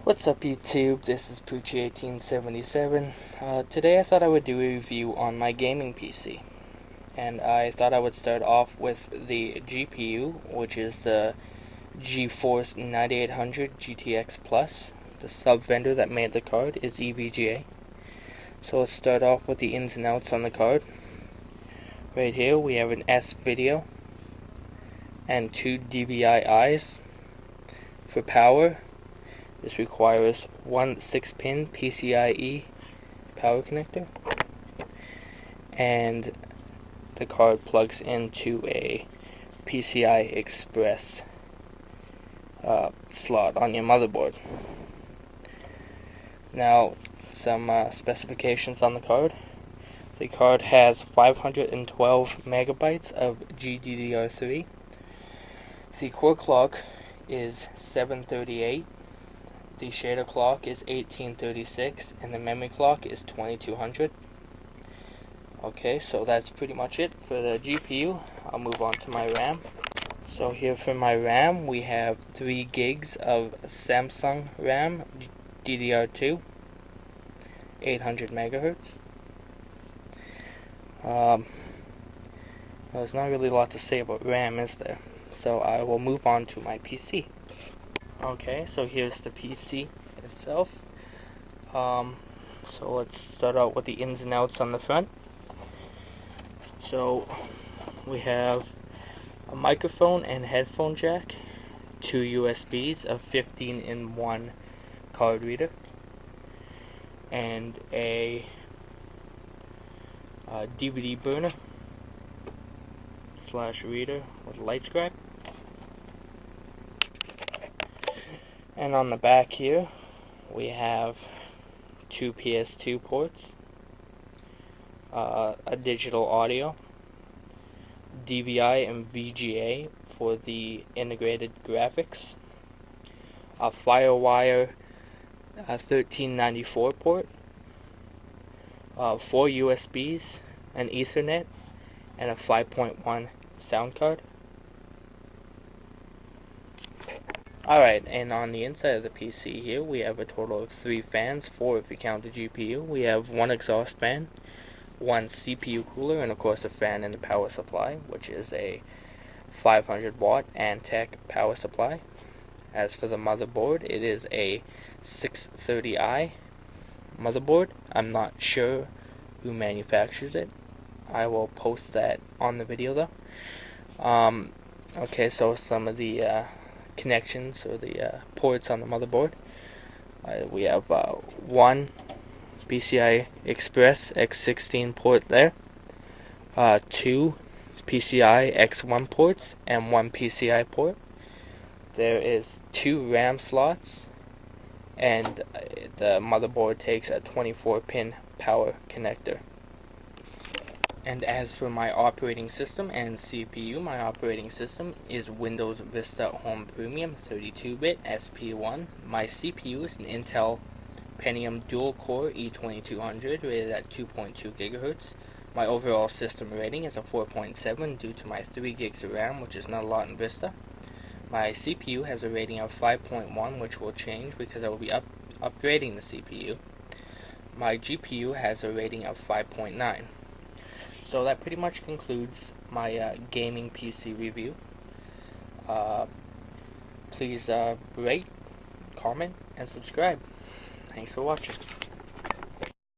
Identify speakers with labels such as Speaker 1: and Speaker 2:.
Speaker 1: What's up YouTube, this is Poochie1877. Today I thought I would do a review on my gaming PC. And I thought I would start off with the GPU, which is the GeForce 9800 GTX Plus. The sub-vendor that made the card is EVGA. So let's start off with the ins and outs on the card. Right here we have an S-Video and two DVI-Is. For power, this requires one 6-pin PCIe power connector, and the card plugs into a PCI Express slot on your motherboard. Now, some specifications on the card. The card has 512 megabytes of GDDR3. The core clock is 738. The shader clock is 1836, and the memory clock is 2200. Okay, so that's pretty much it for the GPU. I'll move on to my RAM. So here for my RAM, we have 3 gigs of Samsung RAM, DDR2, 800 megahertz. There's not really a lot to say about RAM, is there? So I will move on to my PC. Okay, so here's the PC itself. So let's start out with the ins and outs on the front. So we have a microphone and headphone jack, 2 USBs, a 15-in-1 card reader, and a DVD burner / reader with light scribe. And on the back here, we have 2 PS2 ports, a digital audio, DVI and VGA for the integrated graphics, a FireWire 1394 port, 4 USBs, an Ethernet, and a 5.1 sound card. Alright, and on the inside of the PC here, we have a total of 3 fans, 4 if you count the GPU. We have 1 exhaust fan, 1 CPU cooler, and of course a fan in the power supply, which is a 500 watt Antec power supply. As for the motherboard, it is a 630i motherboard. I'm not sure who manufactures it. I will post that on the video though. Okay, so some of the connections or the ports on the motherboard. We have 1 PCI Express X16 port there, 2 PCI X1 ports, and 1 PCI port. There is 2 RAM slots, and the motherboard takes a 24-pin power connector. And as for my operating system and CPU, my operating system is Windows Vista Home Premium 32-bit SP1. My CPU is an Intel Pentium dual-core E2200 rated at 2.2 GHz. My overall system rating is a 4.7 due to my 3 gigs of RAM, which is not a lot in Vista. My CPU has a rating of 5.1, which will change because I will be upgrading the CPU. My GPU has a rating of 5.9. So that pretty much concludes my gaming PC review. Please rate, comment, and subscribe. Thanks for watching.